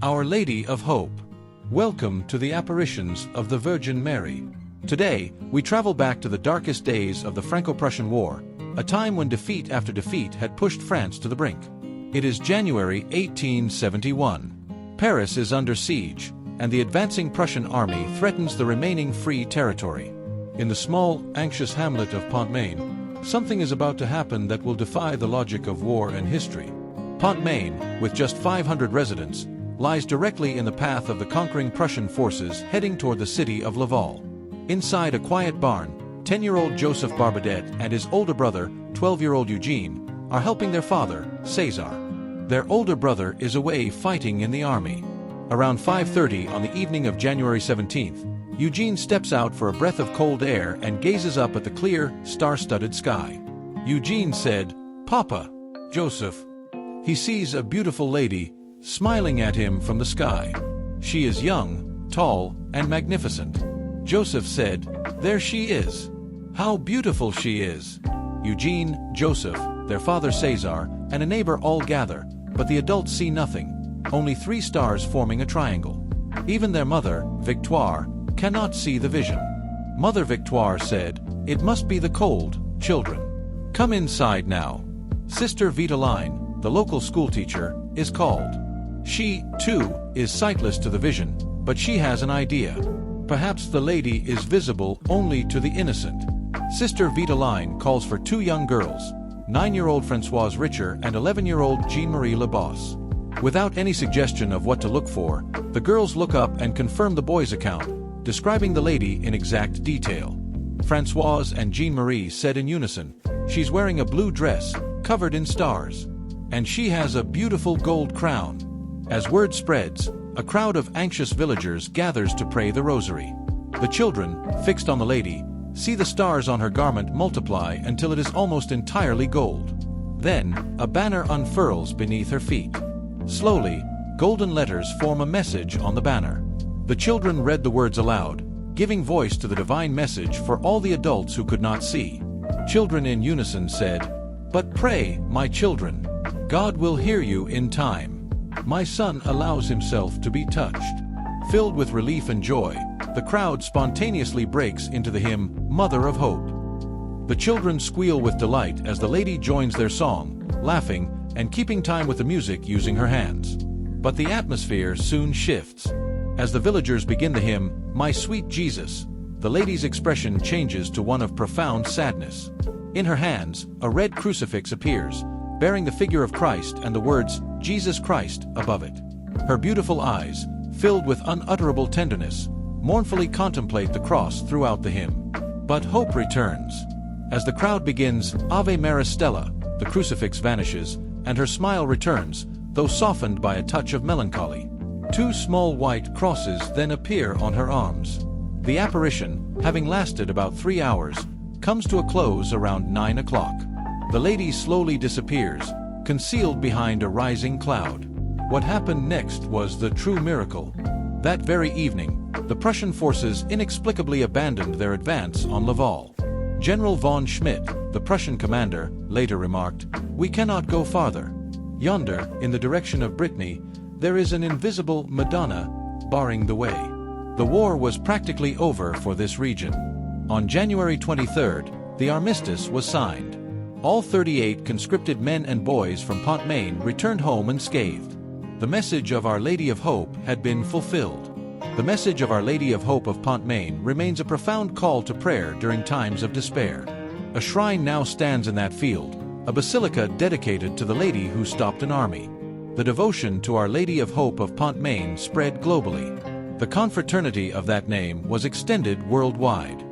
Our Lady of Hope. Welcome to the Apparitions of the Virgin Mary. Today, we travel back to the darkest days of the Franco-Prussian War, a time when defeat after defeat had pushed France to the brink. It is January 1871. Paris is under siege, and the advancing Prussian army threatens the remaining free territory. In the small, anxious hamlet of Pont-Maine, something is about to happen that will defy the logic of war and history. Pont-Maine, with just 500 residents, lies directly in the path of the conquering Prussian forces heading toward the city of Laval. Inside a quiet barn, 10-year-old Joseph Barbadette and his older brother, 12-year-old Eugene, are helping their father, César. Their older brother is away fighting in the army. Around 5:30 on the evening of January 17th, Eugene steps out for a breath of cold air and gazes up at the clear, star-studded sky. Eugene said, "Papa." Joseph. He sees a beautiful lady smiling at him from the sky. She is young, tall, and magnificent. Joseph said, "There she is. How beautiful she is." Eugene, Joseph, their father César, and a neighbor all gather, but the adults see nothing, only 3 stars forming a triangle. Even their mother, Victoire, cannot see the vision. Mother Victoire said, "It must be the cold, children. Come inside now." Sister Vitaline, the local schoolteacher, is called. She, too, is sightless to the vision, but she has an idea. Perhaps the lady is visible only to the innocent. Sister Vitaline calls for 2 young girls, 9-year-old Françoise Richer and 11-year-old Jean-Marie Lebos. Without any suggestion of what to look for, the girls look up and confirm the boy's account, describing the lady in exact detail. Françoise and Jean-Marie said in unison, "She's wearing a blue dress, covered in stars. And she has a beautiful gold crown." As word spreads, a crowd of anxious villagers gathers to pray the rosary. The children, fixed on the lady, see the stars on her garment multiply until it is almost entirely gold. Then, a banner unfurls beneath her feet. Slowly, golden letters form a message on the banner. The children read the words aloud, giving voice to the divine message for all the adults who could not see. Children in unison said, "But pray, my children. God will hear you in time." My son allows himself to be touched. Filled with relief and joy, the crowd spontaneously breaks into the hymn, "Mother of Hope." The children squeal with delight as the lady joins their song, laughing and keeping time with the music using her hands. But the atmosphere soon shifts. As the villagers begin the hymn, "My Sweet Jesus," the lady's expression changes to one of profound sadness. In her hands, a red crucifix appears, bearing the figure of Christ and the words, "Jesus Christ," above it. Her beautiful eyes, filled with unutterable tenderness, mournfully contemplate the cross throughout the hymn. But hope returns. As the crowd begins, "Ave Maris Stella," the crucifix vanishes, and her smile returns, though softened by a touch of melancholy. 2 small white crosses then appear on her arms. The apparition, having lasted about 3 hours, comes to a close around 9 o'clock. The lady slowly disappears, concealed behind a rising cloud. What happened next was the true miracle. That very evening, the Prussian forces inexplicably abandoned their advance on Laval. General von Schmidt, the Prussian commander, later remarked, "We cannot go farther. Yonder, in the direction of Brittany, there is an invisible Madonna barring the way." The war was practically over for this region. On January 23rd, the armistice was signed. All 38 conscripted men and boys from Pont-Maine returned home unscathed. The message of Our Lady of Hope had been fulfilled. The message of Our Lady of Hope of Pont-Maine remains a profound call to prayer during times of despair. A shrine now stands in that field, a basilica dedicated to the lady who stopped an army. The devotion to Our Lady of Hope of Pont-Maine spread globally. The confraternity of that name was extended worldwide.